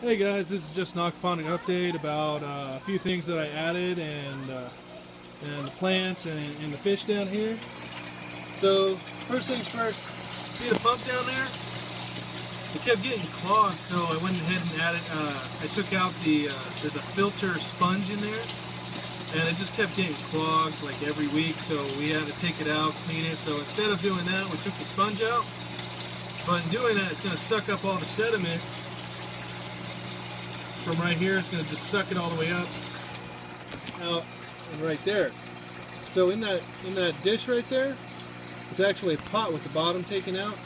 Hey guys, this is just an aquaponic update about a few things that I added and the plants and the fish down here. So first things first, see the pump down there? It kept getting clogged, so I went ahead and added. I took out there's a filter sponge in there, and it just kept getting clogged like every week. So we had to take it out, clean it. So instead of doing that, we took the sponge out. But in doing that, it's going to suck up all the sediment from right here. It's going to just suck it all the way up, out, and right there. So in that dish right there, it's actually a pot with the bottom taken out,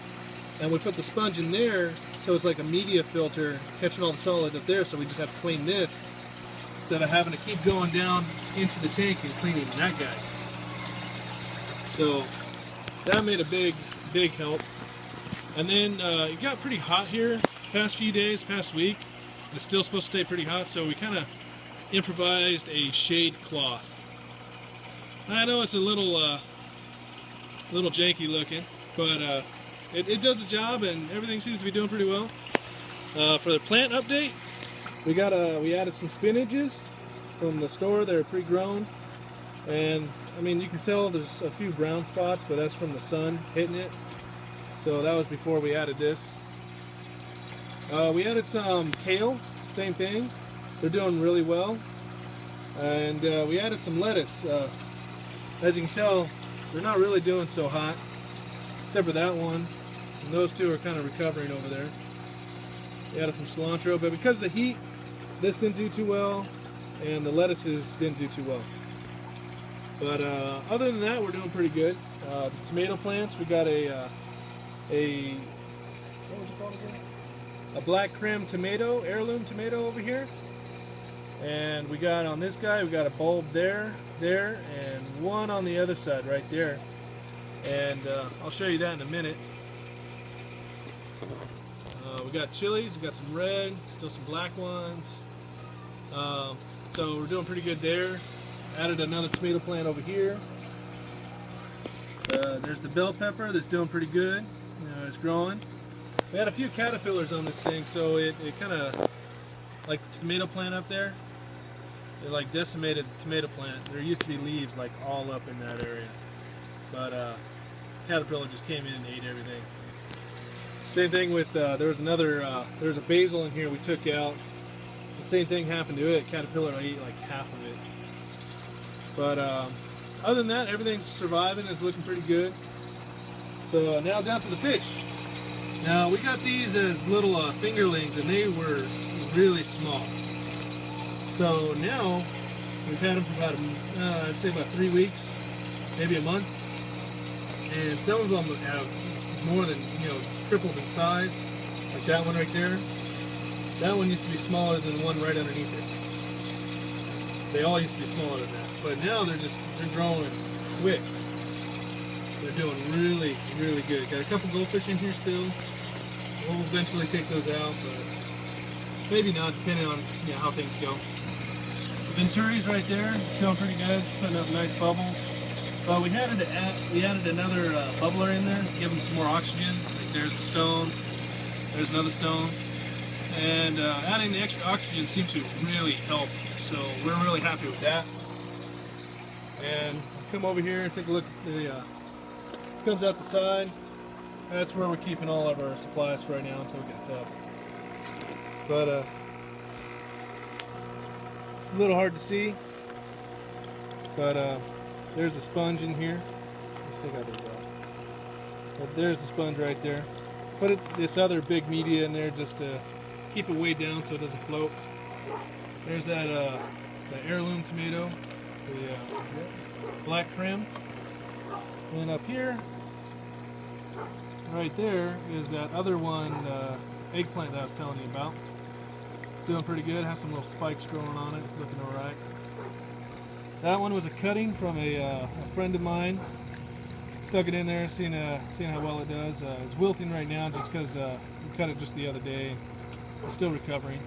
and we put the sponge in there, so it's like a media filter catching all the solids up there. So we just have to clean this instead of having to keep going down into the tank and cleaning that guy. So that made a big help. And then it got pretty hot here past few days, past week. It's still supposed to stay pretty hot, so we kind of improvised a shade cloth. I know it's a little janky looking, but it does the job, and everything seems to be doing pretty well. For the plant update, we added some spinaches from the store. They're pre-grown, and I mean, you can tell there's a few brown spots, but that's from the sun hitting it. So that was before we added this. We added some kale, same thing. They're doing really well. And we added some lettuce. As you can tell, they're not really doing so hot, except for that one. And those two are kind of recovering over there. We added some cilantro, but because of the heat, this didn't do too well, and the lettuces didn't do too well. But other than that, we're doing pretty good. The tomato plants, we got a what was it called again? A black creme tomato, heirloom tomato over here. And we got on this guy, we got a bulb there, and one on the other side right there. And I'll show you that in a minute. We got chilies, we got some red, still some black ones. So we're doing pretty good there. Added another tomato plant over here. There's the bell pepper that's doing pretty good. It's growing. We had a few caterpillars on this thing, so it kind of, like the tomato plant up there, it like decimated the tomato plant. There used to be leaves like all up in that area, but caterpillar just came in and ate everything. Same thing with there was a basil in here we took out. The same thing happened to it. Caterpillar ate like half of it. But other than that, everything's surviving. It's looking pretty good. So now down to the fish. Now we got these as little fingerlings, and they were really small. So now we've had them for about I'd say about 3 weeks, maybe a month, and some of them have more than tripled in size, like that one right there. That one used to be smaller than the one right underneath it. They all used to be smaller than that, but now they're growing quick. They're doing really good. Got a couple goldfish in here still. We'll eventually take those out, but maybe not, depending on how things go. The Venturi's right there. It's doing pretty good. It's putting up nice bubbles. We added another bubbler in there to give them some more oxygen. Like there's a stone. There's another stone. And adding the extra oxygen seems to really help. So we're really happy with that. And come over here and take a look at the comes out the side. That's where we're keeping all of our supplies for right now until we get a tub. But it's a little hard to see. But there's a sponge in here. Let's take out the But there's the sponge right there. Put this other big media in there just to keep it weighed down so it doesn't float. There's that the heirloom tomato, the black creme. And up here, right there, is that other one, eggplant that I was telling you about. It's doing pretty good. It has some little spikes growing on it. It's looking alright. That one was a cutting from a friend of mine. Stuck it in there, seeing how well it does. It's wilting right now just because we cut it just the other day. It's still recovering.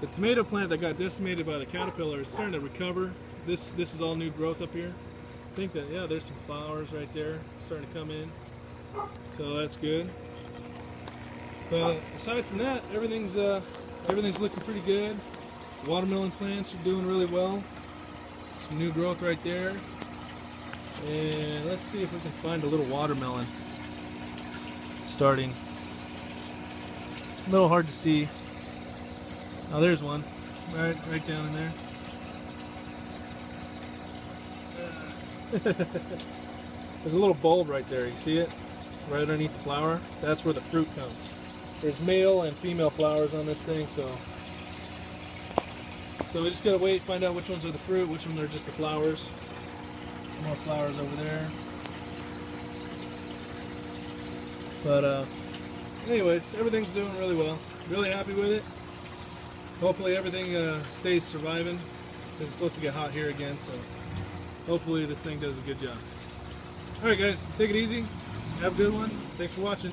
The tomato plant that got decimated by the caterpillar is starting to recover. This is all new growth up here. I think that, yeah, there's some flowers right there starting to come in. So that's good. But aside from that, everything's looking pretty good. The watermelon plants are doing really well. Some new growth right there. And let's see if we can find a little watermelon starting. A little hard to see. Oh, there's one. Right down in there. There's a little bulb right there. You see it? Right underneath the flower. That's where the fruit comes. There's male and female flowers on this thing, so we just gotta wait, find out which ones are the fruit, which ones are just the flowers. Some more flowers over there. But anyways, everything's doing really well. Really happy with it. Hopefully everything stays surviving. It's supposed to get hot here again, so hopefully this thing does a good job. Alright guys, take it easy. Have a good one. Thanks for watching.